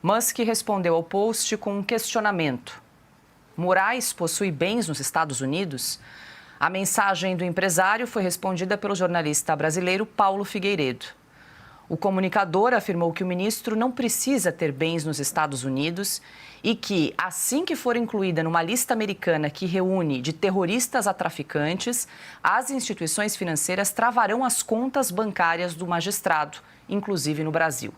Musk respondeu ao post com um questionamento. Moraes possui bens nos Estados Unidos? A mensagem do empresário foi respondida pelo jornalista brasileiro Paulo Figueiredo. O comunicador afirmou que o ministro não precisa ter bens nos Estados Unidos e que, assim que for incluída numa lista americana que reúne de terroristas a traficantes, as instituições financeiras travarão as contas bancárias do magistrado, inclusive no Brasil.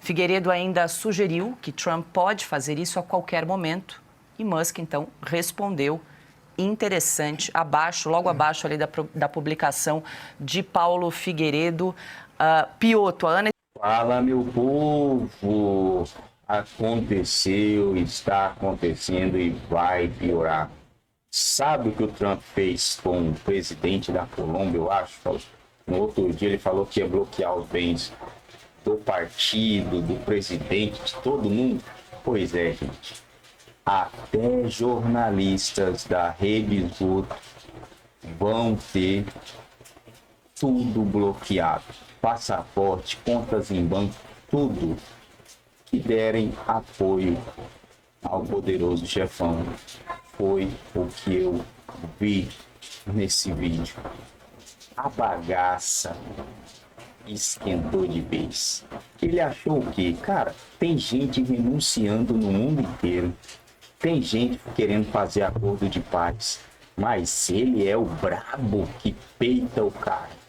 Figueiredo ainda sugeriu que Trump pode fazer isso a qualquer momento e Musk, então, respondeu interessante, logo abaixo ali da publicação de Paulo Figueiredo. Piotto, a Ana... Fala, meu povo! Aconteceu, está acontecendo e vai piorar. Sabe o que o Trump fez com o presidente da Colômbia, eu acho? No outro dia ele falou que ia bloquear os bens do partido, do presidente, de todo mundo. Pois é, gente. Até jornalistas da Rede Esgoto vão ter tudo bloqueado. Passaporte, contas em banco, tudo que derem apoio ao poderoso chefão. Foi o que eu vi nesse vídeo. A bagaça esquentou de vez. Ele achou o quê? Cara, tem gente renunciando no mundo inteiro. Tem gente querendo fazer acordo de paz. Mas ele é o brabo que peita o cara.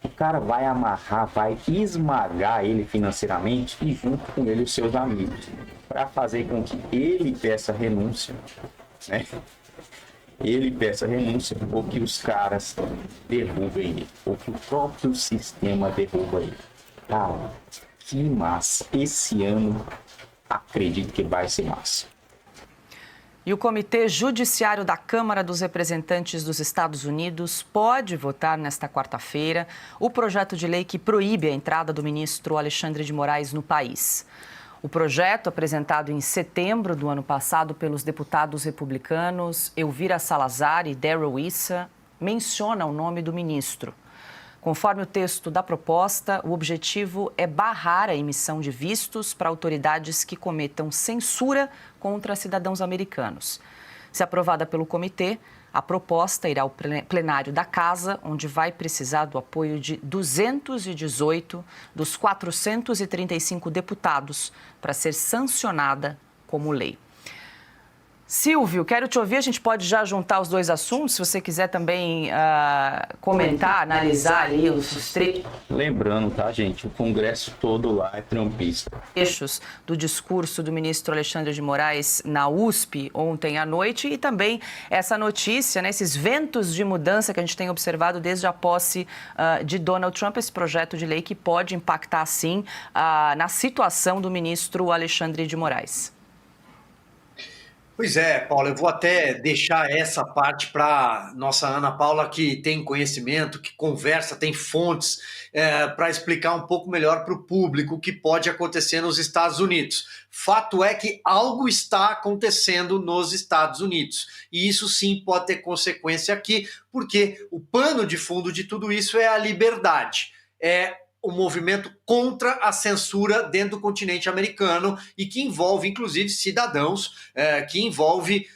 O cara vai amarrar, vai esmagar ele financeiramente e junto com ele os seus amigos. Para fazer com que ele peça renúncia, né? Ele peça renúncia ou que os caras derrubem ele, ou que o próprio sistema derruba ele. Cara, que massa. Esse ano, acredito que vai ser massa. E o Comitê Judiciário da Câmara dos Representantes dos Estados Unidos pode votar nesta quarta-feira o projeto de lei que proíbe a entrada do ministro Alexandre de Moraes no país. O projeto, apresentado em setembro do ano passado pelos deputados republicanos Elvira Salazar e Darrell Issa, menciona o nome do ministro. Conforme o texto da proposta, o objetivo é barrar a emissão de vistos para autoridades que cometam censura contra cidadãos americanos. Se aprovada pelo comitê, a proposta irá ao plenário da Casa, onde vai precisar do apoio de 218 dos 435 deputados para ser sancionada como lei. Silvio, quero te ouvir, a gente pode já juntar os dois assuntos, se você quiser também comentar, analisar ali os trechos. Lembrando, tá, gente, o Congresso todo lá é trumpista. Trechos do discurso do ministro Alexandre de Moraes na USP ontem à noite e também essa notícia, né, esses ventos de mudança que a gente tem observado desde a posse de Donald Trump, esse projeto de lei que pode impactar, sim, na situação do ministro Alexandre de Moraes. Pois é, Paula, eu vou até deixar essa parte para nossa Ana Paula, que tem conhecimento, que conversa, tem fontes, para explicar um pouco melhor para o público o que pode acontecer nos Estados Unidos. Fato é que algo está acontecendo nos Estados Unidos, e isso sim pode ter consequência aqui, porque o pano de fundo de tudo isso é a liberdade, o movimento contra a censura dentro do continente americano e que envolve, inclusive, cidadãos, que envolve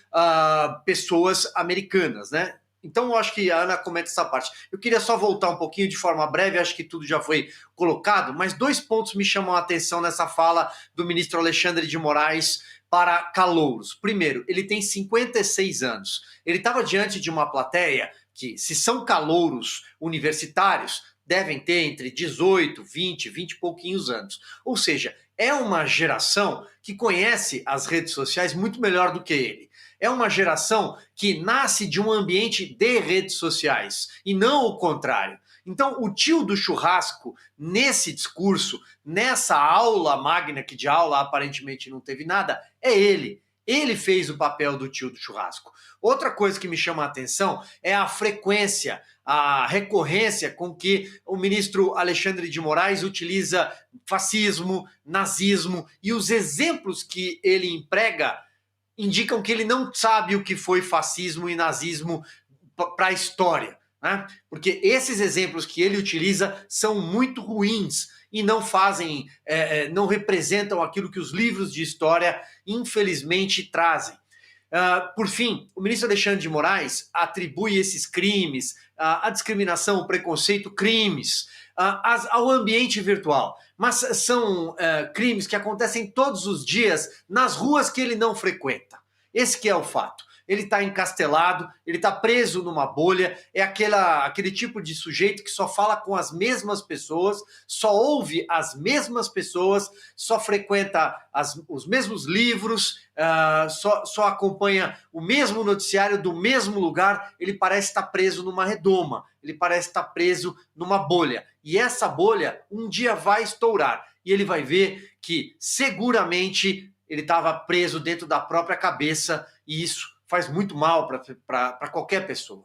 pessoas americanas, né? Então, eu acho que a Ana comenta essa parte. Eu queria só voltar um pouquinho de forma breve, acho que tudo já foi colocado, mas 2 pontos me chamam a atenção nessa fala do ministro Alexandre de Moraes para calouros. Primeiro, ele tem 56 anos. Ele estava diante de uma plateia que, se são calouros universitários, devem ter entre 18, 20 e pouquinhos anos. Ou seja, é uma geração que conhece as redes sociais muito melhor do que ele. É uma geração que nasce de um ambiente de redes sociais e não o contrário. Então, o tio do churrasco, nesse discurso, nessa aula magna, que de aula aparentemente não teve nada, é ele. Ele fez o papel do tio do churrasco. Outra coisa que me chama a atenção é a frequência, a recorrência com que o ministro Alexandre de Moraes utiliza fascismo, nazismo, e os exemplos que ele emprega indicam que ele não sabe o que foi fascismo e nazismo para a história, né? Porque esses exemplos que ele utiliza são muito ruins e não fazem, não representam aquilo que os livros de história, infelizmente, trazem. Por fim, o ministro Alexandre de Moraes atribui esses crimes, a discriminação, o preconceito, crimes ao ambiente virtual. Mas são crimes que acontecem todos os dias nas ruas que ele não frequenta. Esse que é o fato. Ele está encastelado, ele está preso numa bolha, é aquele tipo de sujeito que só fala com as mesmas pessoas, só ouve as mesmas pessoas, só frequenta os mesmos livros, só acompanha o mesmo noticiário do mesmo lugar. Ele parece estar preso numa redoma, ele parece estar preso numa bolha. E essa bolha um dia vai estourar e ele vai ver que seguramente ele estava preso dentro da própria cabeça e isso faz muito mal para qualquer pessoa.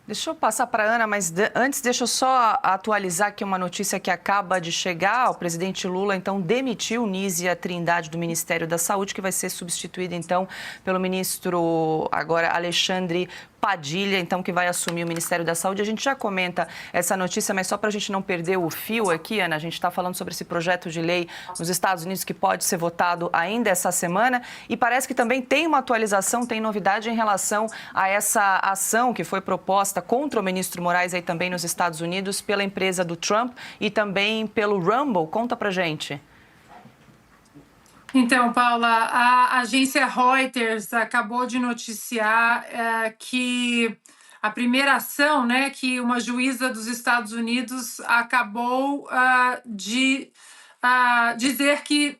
Deixa eu passar para a Ana, mas antes deixa eu só atualizar aqui uma notícia que acaba de chegar. O presidente Lula, então, demitiu Nízia Trindade do Ministério da Saúde, que vai ser substituída, então, pelo ministro agora Alexandre Padilha, então, que vai assumir o Ministério da Saúde. A gente já comenta essa notícia, mas só para a gente não perder o fio aqui, Ana, a gente está falando sobre esse projeto de lei nos Estados Unidos que pode ser votado ainda essa semana e parece que também tem uma atualização, tem novidade em relação a essa ação que foi proposta contra o ministro Moraes aí também nos Estados Unidos pela empresa do Trump e também pelo Rumble. Conta pra gente. Então, Paula, a agência Reuters acabou de noticiar que a primeira ação, né, que uma juíza dos Estados Unidos acabou de dizer que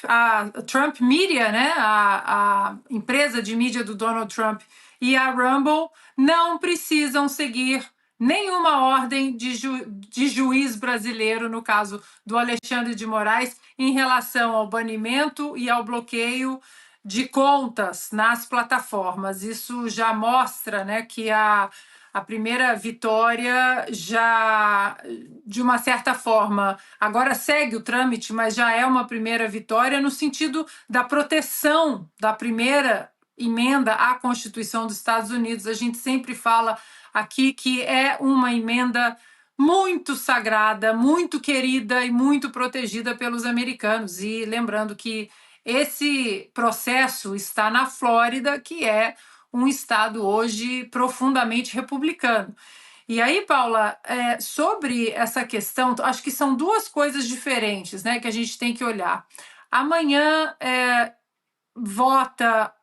a Trump Media, né, a empresa de mídia do Donald Trump e a Rumble não precisam seguir nenhuma ordem de juiz brasileiro, no caso do Alexandre de Moraes, em relação ao banimento e ao bloqueio de contas nas plataformas. Isso já mostra, né, que a primeira vitória já, de uma certa forma, agora segue o trâmite, mas já é uma primeira vitória no sentido da proteção da primeira emenda à Constituição dos Estados Unidos. A gente sempre fala aqui que é uma emenda muito sagrada, muito querida e muito protegida pelos americanos. E lembrando que esse processo está na Flórida, que é um estado hoje profundamente republicano. E aí, Paula, sobre essa questão, acho que são duas coisas diferentes, né, que a gente tem que olhar. Amanhã vota,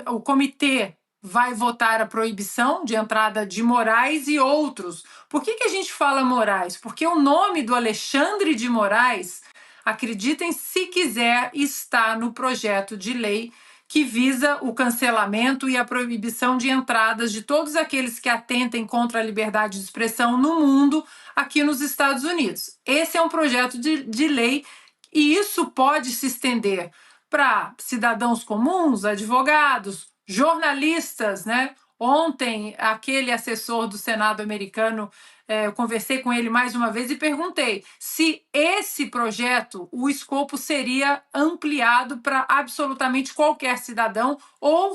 o comitê vai votar a proibição de entrada de Moraes e outros. Por que a gente fala Moraes? Porque o nome do Alexandre de Moraes, acreditem se quiser, está no projeto de lei que visa o cancelamento e a proibição de entradas de todos aqueles que atentem contra a liberdade de expressão no mundo, aqui nos Estados Unidos. Esse é um projeto de lei e isso pode se estender para cidadãos comuns, advogados, jornalistas, né? Ontem, aquele assessor do Senado americano, eu conversei com ele mais uma vez e perguntei se esse projeto, o escopo seria ampliado para absolutamente qualquer cidadão ou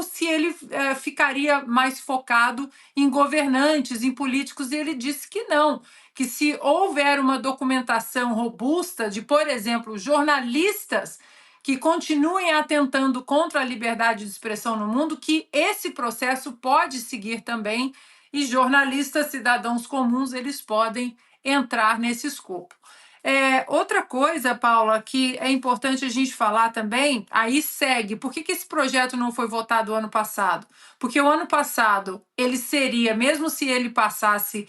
se ele ficaria mais focado em governantes, em políticos, e ele disse que não, que se houver uma documentação robusta de, por exemplo, jornalistas que continuem atentando contra a liberdade de expressão no mundo, que esse processo pode seguir também e jornalistas, cidadãos comuns, eles podem entrar nesse escopo. Outra coisa, Paula, que é importante a gente falar também, aí segue, por que esse projeto não foi votado ano passado? Porque o ano passado ele seria, mesmo se ele passasse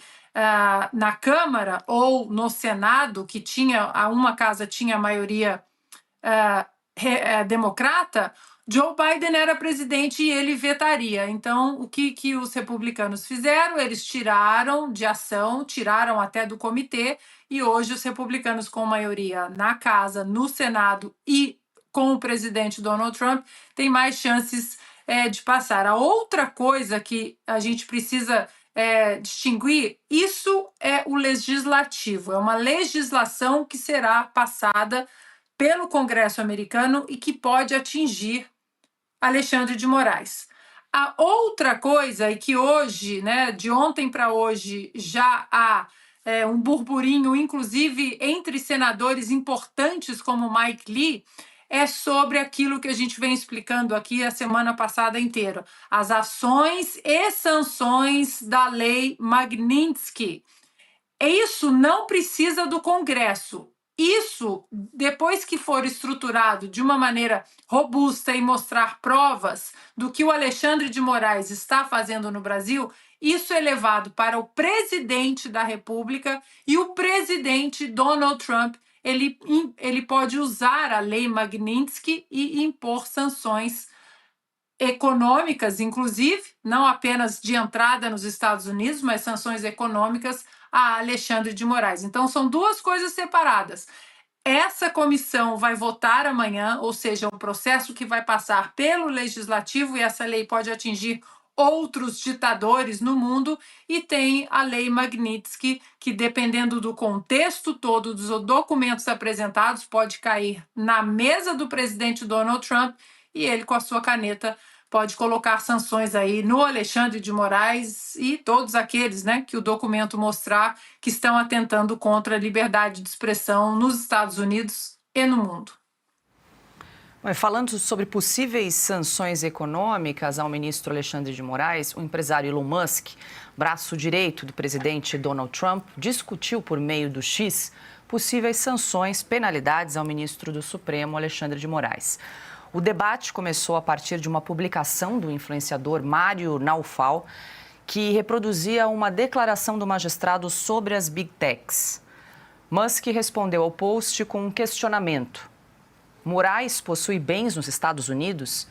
na Câmara ou no Senado, que tinha, uma casa tinha a maioria democrata, Joe Biden era presidente e ele vetaria. Então, o que os republicanos fizeram? Eles tiraram de ação, tiraram até do comitê, e hoje os republicanos com maioria na casa, no Senado e com o presidente Donald Trump têm mais chances de passar. A outra coisa que a gente precisa distinguir, isso é o legislativo, é uma legislação que será passada pelo Congresso americano e que pode atingir Alexandre de Moraes. A outra coisa, e que hoje, né, de ontem para hoje, já há um burburinho, inclusive entre senadores importantes como Mike Lee, é sobre aquilo que a gente vem explicando aqui a semana passada inteira, as ações e sanções da lei Magnitsky. Isso não precisa do Congresso. Isso, depois que for estruturado de uma maneira robusta e mostrar provas do que o Alexandre de Moraes está fazendo no Brasil, isso é levado para o presidente da República e o presidente Donald Trump ele pode usar a lei Magnitsky e impor sanções econômicas, inclusive, não apenas de entrada nos Estados Unidos, mas sanções econômicas a Alexandre de Moraes. Então, são duas coisas separadas. Essa comissão vai votar amanhã, ou seja, um processo que vai passar pelo Legislativo, e essa lei pode atingir outros ditadores no mundo, e tem a lei Magnitsky, que, dependendo do contexto todo dos documentos apresentados, pode cair na mesa do presidente Donald Trump, e ele, com a sua caneta, pode colocar sanções aí no Alexandre de Moraes e todos aqueles, né, que o documento mostrar que estão atentando contra a liberdade de expressão nos Estados Unidos e no mundo. Falando sobre possíveis sanções econômicas ao ministro Alexandre de Moraes, o empresário Elon Musk, braço direito do presidente Donald Trump, discutiu por meio do X possíveis sanções, penalidades ao ministro do Supremo Alexandre de Moraes. O debate começou a partir de uma publicação do influenciador Mário Naufal, que reproduzia uma declaração do magistrado sobre as Big Techs. Musk respondeu ao post com um questionamento. Moraes possui bens nos Estados Unidos?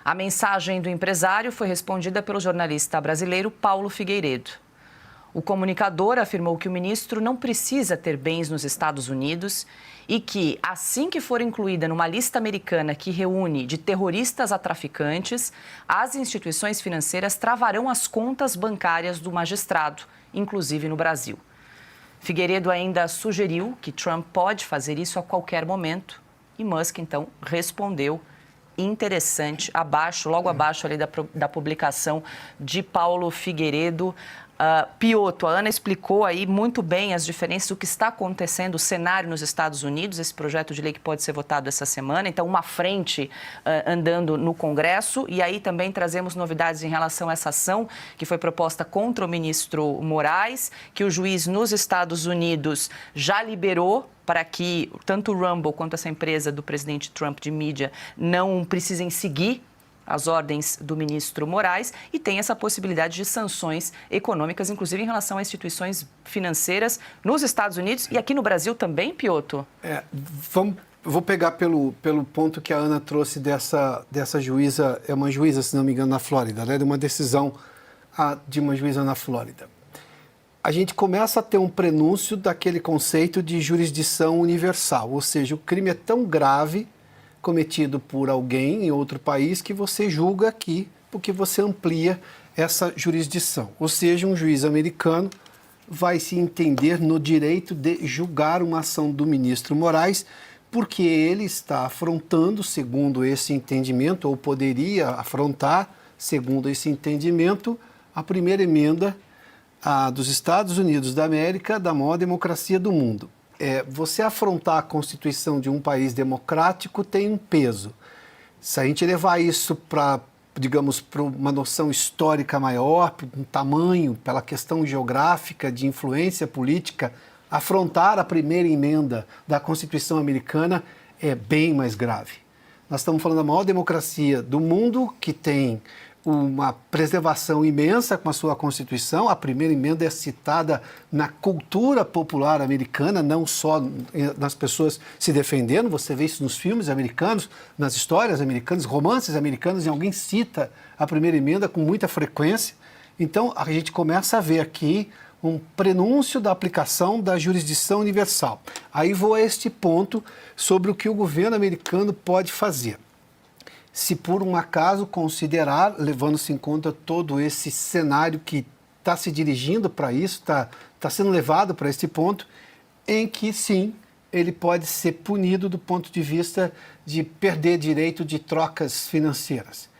A mensagem do empresário foi respondida pelo jornalista brasileiro Paulo Figueiredo. O comunicador afirmou que o ministro não precisa ter bens nos Estados Unidos e que, assim que for incluída numa lista americana que reúne de terroristas a traficantes, as instituições financeiras travarão as contas bancárias do magistrado, inclusive no Brasil. Figueiredo ainda sugeriu que Trump pode fazer isso a qualquer momento e Musk, então, respondeu interessante, logo abaixo ali da publicação de Paulo Figueiredo. Piotto, a Ana explicou aí muito bem as diferenças do que está acontecendo, o cenário nos Estados Unidos, esse projeto de lei que pode ser votado essa semana, então uma frente andando no Congresso, e aí também trazemos novidades em relação a essa ação que foi proposta contra o ministro Moraes, que o juiz nos Estados Unidos já liberou para que tanto o Rumble quanto essa empresa do presidente Trump de mídia não precisem seguir as ordens do ministro Moraes, e tem essa possibilidade de sanções econômicas, inclusive em relação a instituições financeiras nos Estados Unidos e aqui no Brasil também, Piotto? Vou pegar pelo ponto que a Ana trouxe dessa juíza, é uma juíza, se não me engano, na Flórida, né? De uma decisão de uma juíza na Flórida. A gente começa a ter um prenúncio daquele conceito de jurisdição universal, ou seja, o crime é tão grave cometido por alguém em outro país que você julga aqui, porque você amplia essa jurisdição. Ou seja, um juiz americano vai se entender no direito de julgar uma ação do ministro Moraes, porque ele está afrontando, segundo esse entendimento, ou poderia afrontar, segundo esse entendimento, a primeira emenda dos Estados Unidos da América, da maior democracia do mundo. Você afrontar a Constituição de um país democrático tem um peso. Se a gente levar isso para, digamos, para uma noção histórica maior, um tamanho, pela questão geográfica, de influência política, afrontar a primeira emenda da Constituição americana é bem mais grave. Nós estamos falando da maior democracia do mundo, que tem uma preservação imensa com a sua Constituição. A primeira emenda é citada na cultura popular americana, não só nas pessoas se defendendo. Você vê isso nos filmes americanos, nas histórias americanas, romances americanos, e alguém cita a primeira emenda com muita frequência. Então, a gente começa a ver aqui um prenúncio da aplicação da jurisdição universal. Aí vou a este ponto sobre o que o governo americano pode fazer. Se por um acaso considerar, levando-se em conta todo esse cenário que está se dirigindo para isso, está sendo levado para esse ponto, em que sim, ele pode ser punido do ponto de vista de perder direito de trocas financeiras.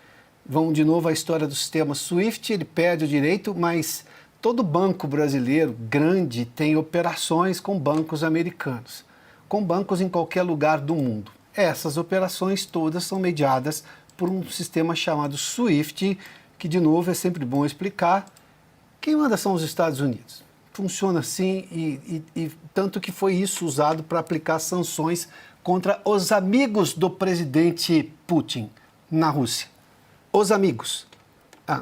Vamos de novo à história do sistema SWIFT, ele perde o direito, mas todo banco brasileiro grande tem operações com bancos americanos, com bancos em qualquer lugar do mundo. Essas operações todas são mediadas por um sistema chamado SWIFT, que, de novo, é sempre bom explicar. Quem manda são os Estados Unidos. Funciona assim e tanto que foi isso usado para aplicar sanções contra os amigos do presidente Putin na Rússia. Os amigos.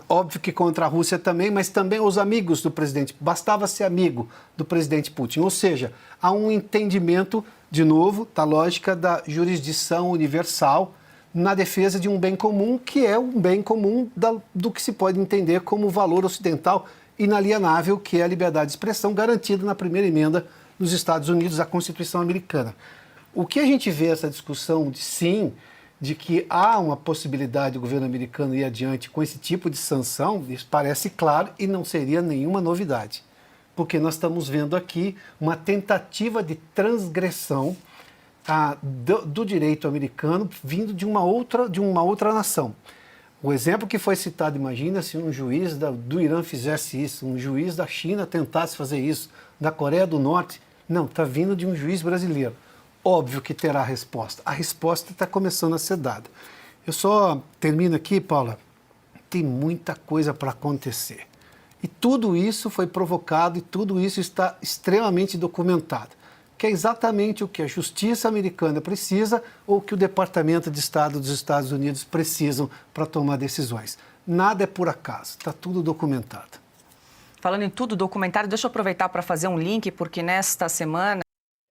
Óbvio que contra a Rússia também, mas também os amigos do presidente. Bastava ser amigo do presidente Putin. Ou seja, há um entendimento, de novo, da lógica da jurisdição universal na defesa de um bem comum, que é um bem comum do que se pode entender como valor ocidental inalienável, que é a liberdade de expressão garantida na primeira emenda nos Estados Unidos à Constituição americana. O que a gente vê essa discussão de que há uma possibilidade do governo americano ir adiante com esse tipo de sanção, isso parece claro e não seria nenhuma novidade, porque nós estamos vendo aqui uma tentativa de transgressão do direito americano vindo de uma outra nação. O exemplo que foi citado, imagina se um juiz do Irã fizesse isso, um juiz da China tentasse fazer isso, da Coreia do Norte. Não, está vindo de um juiz brasileiro. Óbvio que terá resposta. A resposta está começando a ser dada. Eu só termino aqui, Paula. Tem muita coisa para acontecer. E tudo isso foi provocado e tudo isso está extremamente documentado, que é exatamente o que a justiça americana precisa ou o que o Departamento de Estado dos Estados Unidos precisam para tomar decisões. Nada é por acaso, está tudo documentado. Falando em tudo documentado, deixa eu aproveitar para fazer um link, porque nesta semana...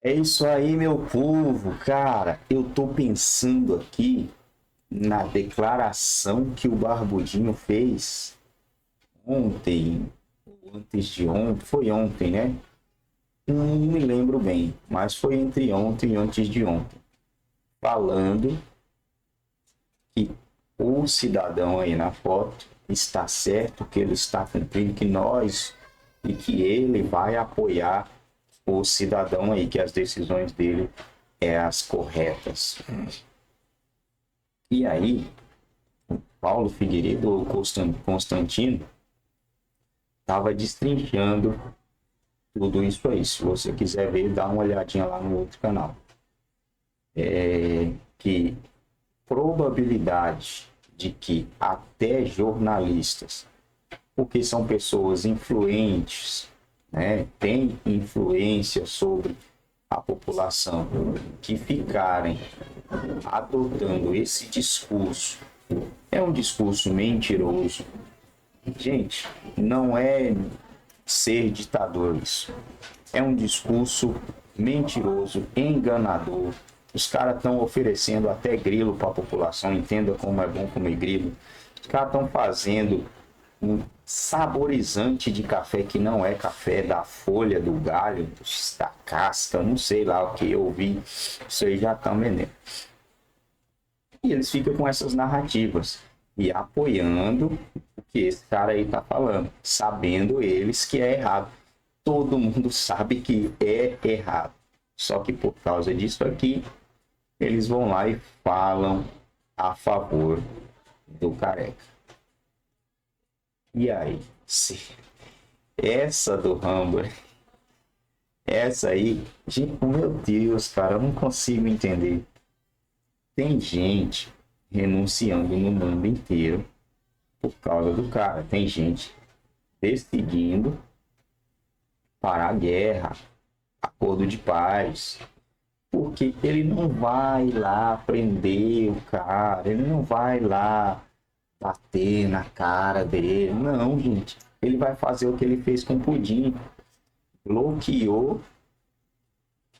É isso aí, meu povo. Cara, eu tô pensando aqui na declaração que o Barbudinho fez ontem, antes de ontem, foi ontem, né? Não me lembro bem, mas foi entre ontem e antes de ontem, falando que o cidadão aí na foto está certo, que ele está cumprindo, e que ele vai apoiar o cidadão aí, que as decisões dele é as corretas. E aí, o Paulo Figueiredo, ou Constantino, estava destrinchando tudo isso aí. Se você quiser ver, dá uma olhadinha lá no outro canal. Que probabilidade de que até jornalistas, porque são pessoas influentes, né, têm influência sobre a população, que ficarem adotando esse discurso, é um discurso mentiroso. Gente, não é ser ditador isso. É um discurso mentiroso, enganador. Os caras estão oferecendo até grilo para a população, entenda como é bom comer grilo. Os caras estão fazendo um saborizante de café que não é café, da folha, do galho, da casca, não sei lá o que eu ouvi. Isso aí já estão vendendo. E eles ficam com essas narrativas e apoiando o que esse cara aí tá falando, sabendo eles que é errado. Todo mundo sabe que é errado. Só que por causa disso aqui, eles vão lá e falam a favor do Careca. E aí? Essa do Rambo, essa aí, gente, meu Deus, cara, eu não consigo entender. Tem gente renunciando no mundo inteiro por causa do cara. Tem gente decidindo parar a guerra, acordo de paz, porque ele não vai lá prender o cara, ele não vai lá bater na cara dele, não, gente. Ele vai fazer o que ele fez com o Pudim, bloqueou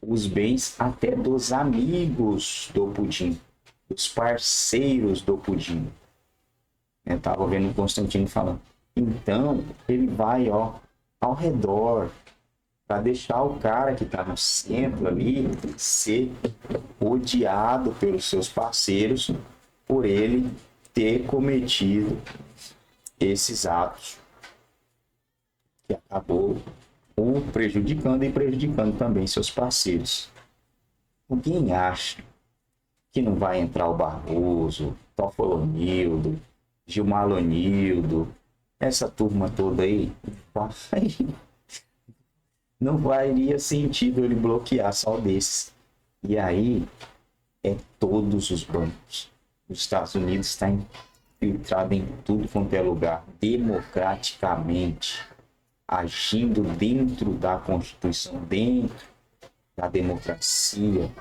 os bens até dos amigos do Pudim, dos parceiros do Pudim. Eu tava vendo o Constantino falando. Então, ele vai, ao redor, para deixar o cara que tá no centro ali ser odiado pelos seus parceiros por ele ter cometido esses atos que acabou o prejudicando e prejudicando também seus parceiros. Alguém acha que não vai entrar o Barroso, Toffolo Nildo, Gilmar Lonildo, essa turma toda aí, não faria sentido ele bloquear só desses. E aí, é todos os bancos. Os Estados Unidos está infiltrado em tudo quanto é lugar, democraticamente, agindo dentro da Constituição, dentro da democracia,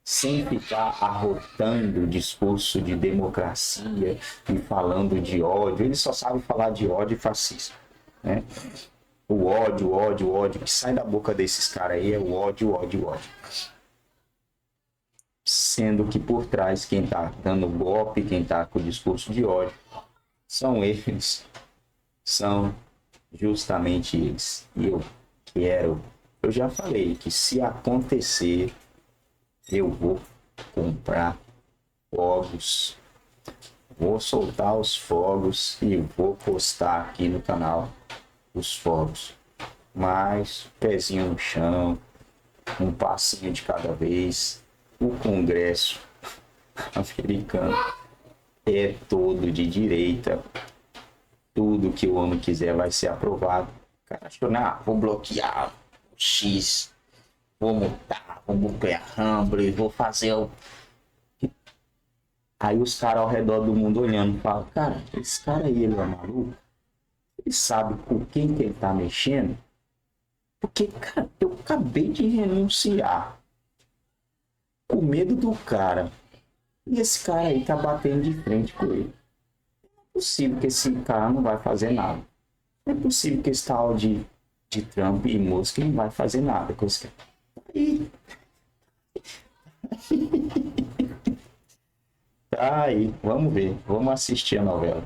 sem ficar arrotando o discurso de democracia e falando de ódio. Ele só sabe falar de ódio e fascismo, né? O ódio, o ódio, o ódio que sai da boca desses caras aí é o ódio, o ódio, o ódio. Sendo que por trás, quem tá dando golpe, quem tá com o discurso de ódio, são eles. São justamente eles. E eu já falei que se acontecer, eu vou comprar fogos. Vou soltar os fogos e vou postar aqui no canal os fogos. Mas pezinho no chão, um passinho de cada vez. O Congresso americano é todo de direita. Tudo que o homem quiser vai ser aprovado. O cara achou, vou bloquear o X, vou multar, vou bloquear Rumble, vou fazer o... Aí os caras ao redor do mundo olhando, falam, cara, esse cara aí, ele é maluco? Ele sabe com quem que ele tá mexendo? Porque, cara, eu acabei de renunciar com medo do cara. E esse cara aí tá batendo de frente com ele. Não é possível que esse cara não vai fazer nada. Não é possível que esse tal de Trump e Musk não vai fazer nada com esse cara. Aí. Tá aí. Vamos ver. Vamos assistir a novela.